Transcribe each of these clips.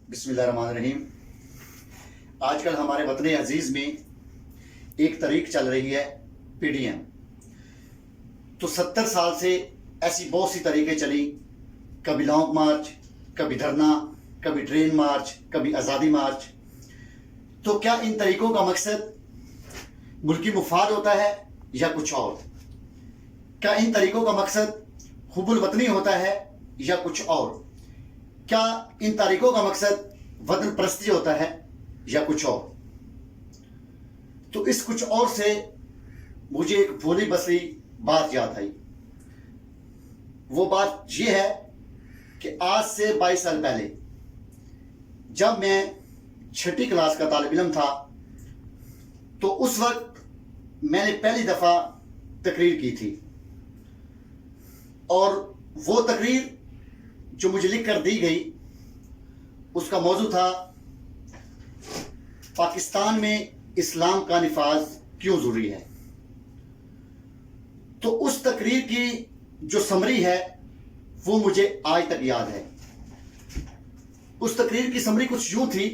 بسم اللہ الرحمن الرحیم۔ آج کل ہمارے وطن عزیز میں ایک تحریک چل رہی ہے PDM۔ تو 70 سال سے ایسی بہت سی تحریکیں چلی، کبھی لانگ مارچ، کبھی دھرنا، کبھی ٹرین مارچ، کبھی آزادی مارچ۔ تو کیا ان تحریکوں کا مقصد ملکی مفاد ہوتا ہے یا کچھ اور؟ کیا ان تحریکوں کا مقصد حب الوطنی ہوتا ہے یا کچھ اور؟ کیا ان تحریکوں کا مقصد وطن پرستی ہوتا ہے یا کچھ اور؟ تو اس کچھ اور سے مجھے ایک بھولی بسری بات یاد آئی۔ وہ بات یہ ہے کہ آج سے 22 سال پہلے جب میں 6ٹھی کلاس کا طالب علم تھا تو اس وقت میں نے پہلی دفعہ تقریر کی تھی، اور وہ تقریر جو مجھے لکھ کر دی گئی اس کا موضوع تھا پاکستان میں اسلام کا نفاذ کیوں ضروری ہے۔ تو اس تقریر کی جو سمری ہے وہ مجھے آج تک یاد ہے۔ اس تقریر کی سمری کچھ یوں تھی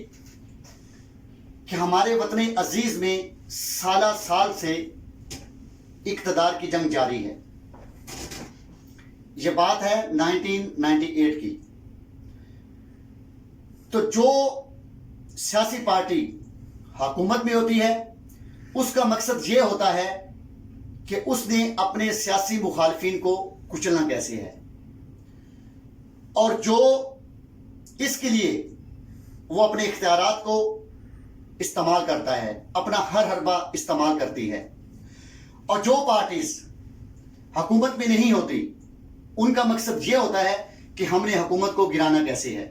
کہ ہمارے وطن عزیز میں سالہ سال سے اقتدار کی جنگ جاری ہے۔ یہ بات ہے 1998 کی۔ تو جو سیاسی پارٹی حکومت میں ہوتی ہے اس کا مقصد یہ ہوتا ہے کہ اس نے اپنے سیاسی مخالفین کو کچلنا کیسے ہے، اور جو اس کے لیے وہ اپنے اختیارات کو استعمال کرتا ہے، اپنا ہر حربہ استعمال کرتی ہے۔ اور جو پارٹیز حکومت میں نہیں ہوتی ان کا مقصد یہ ہوتا ہے کہ ہم نے حکومت کو گرانا کیسے ہے۔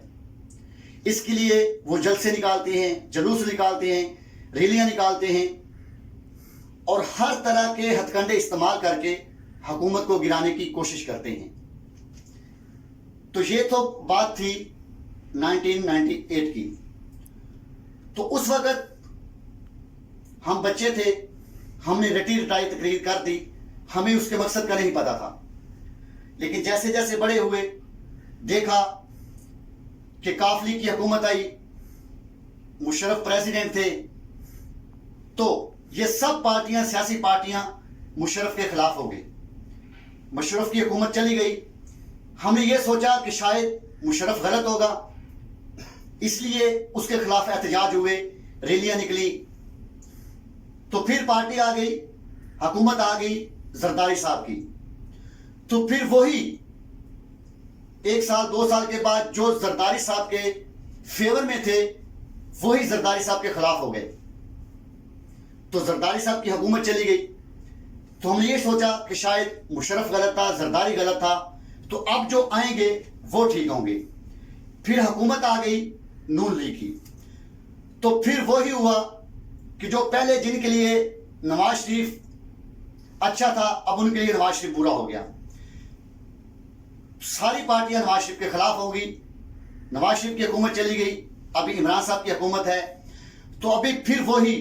اس کے لیے وہ جلسے نکالتے ہیں، جلوس نکالتے ہیں، ریلیاں نکالتے ہیں، اور ہر طرح کے ہتھ کنڈے استعمال کر کے حکومت کو گرانے کی کوشش کرتے ہیں۔ تو یہ تو بات تھی 1998 کی۔ تو اس وقت ہم بچے تھے، ہم نے رٹی رٹائی تقریر کر دی، ہمیں اس کے مقصد کا نہیں پتا تھا۔ لیکن جیسے جیسے بڑے ہوئے دیکھا کہ قافلی کی حکومت آئی، مشرف پریزیڈنٹ تھے، تو یہ سب پارٹیاں، سیاسی پارٹیاں مشرف کے خلاف ہو گئی۔ مشرف کی حکومت چلی گئی۔ ہم نے یہ سوچا کہ شاید مشرف غلط ہوگا، اس لیے اس کے خلاف احتجاج ہوئے، ریلیاں نکلی۔ تو پھر پارٹی آ گئی، حکومت آ گئی زرداری صاحب کی۔ تو پھر وہی 1 سال 2 سال کے بعد جو زرداری صاحب کے فیور میں تھے وہی زرداری صاحب کے خلاف ہو گئے۔ تو زرداری صاحب کی حکومت چلی گئی۔ تو ہم نے یہ سوچا کہ شاید مشرف غلط تھا، زرداری غلط تھا، تو اب جو آئیں گے وہ ٹھیک ہوں گے۔ پھر حکومت آ گئی نون لیگ کی۔ تو پھر وہی ہوا کہ جو پہلے جن کے لیے نواز شریف اچھا تھا اب ان کے لیے نواز شریف برا ہو گیا۔ ساری پارٹیاں نواز شریف کے خلاف ہو گئی، نواز شریف کی حکومت چلی گئی، ابھی عمران صاحب کی حکومت ہے۔ تو ابھی پھر وہی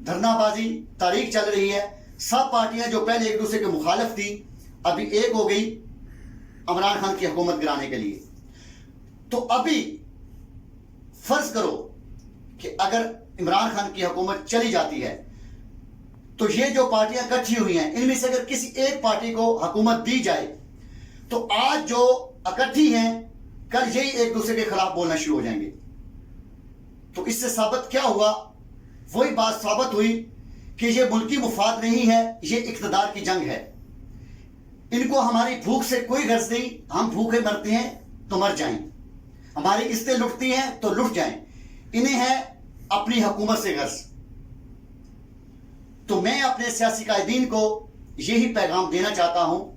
دھرنا بازی تاریخ چل رہی ہے۔ سب پارٹیاں جو پہلے ایک دوسرے کے مخالف تھی ابھی ایک ہو گئی عمران خان کی حکومت گرانے کے لیے۔ تو ابھی فرض کرو کہ اگر عمران خان کی حکومت چلی جاتی ہے تو یہ جو پارٹیاں اکٹھی ہوئی ہیں ان میں سے اگر کسی ایک پارٹی کو حکومت دی جائے تو آج جو اکٹھی ہیں کل یہی ایک دوسرے کے خلاف بولنا شروع ہو جائیں گے۔ تو اس سے ثابت کیا ہوا؟ وہی بات ثابت ہوئی کہ یہ ملکی مفاد نہیں ہے، یہ اقتدار کی جنگ ہے۔ ان کو ہماری بھوک سے کوئی غرض نہیں، ہم بھوکے مرتے ہیں تو مر جائیں، ہماری قسطیں لٹتی ہیں تو لٹ جائیں، انہیں ہے اپنی حکومت سے غرض۔ تو میں اپنے سیاسی قائدین کو یہی پیغام دینا چاہتا ہوں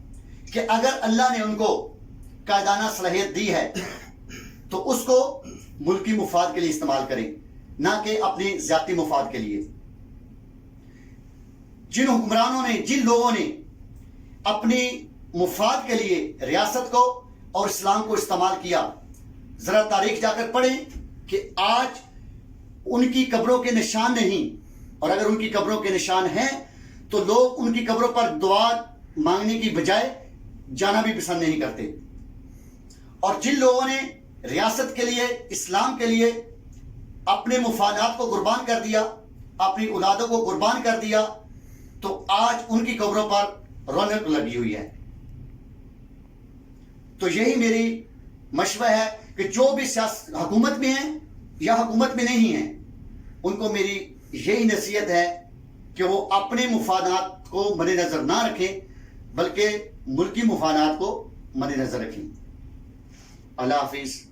کہ اگر اللہ نے ان کو قائدانہ صلاحیت دی ہے تو اس کو ملکی مفاد کے لیے استعمال کریں، نہ کہ اپنی ذاتی مفاد کے لیے۔ جن حکمرانوں نے، جن لوگوں نے اپنی مفاد کے لیے ریاست کو اور اسلام کو استعمال کیا، ذرا تاریخ جا کر پڑھیں کہ آج ان کی قبروں کے نشان نہیں، اور اگر ان کی قبروں کے نشان ہیں تو لوگ ان کی قبروں پر دعا مانگنے کی بجائے جانا بھی پسند نہیں کرتے۔ اور جن لوگوں نے ریاست کے لیے، اسلام کے لیے اپنے مفادات کو قربان کر دیا، اپنی اولادوں کو قربان کر دیا، تو آج ان کی قبروں پر رونق لگی ہوئی ہے۔ تو یہی میری مشورہ ہے کہ جو بھی حکومت میں ہیں یا حکومت میں نہیں ہیں، ان کو میری یہی نصیحت ہے کہ وہ اپنے مفادات کو مد نظر نہ رکھیں، بلکہ ملکی مفادات کو مد نظر رکھیں۔ اللہ حافظ۔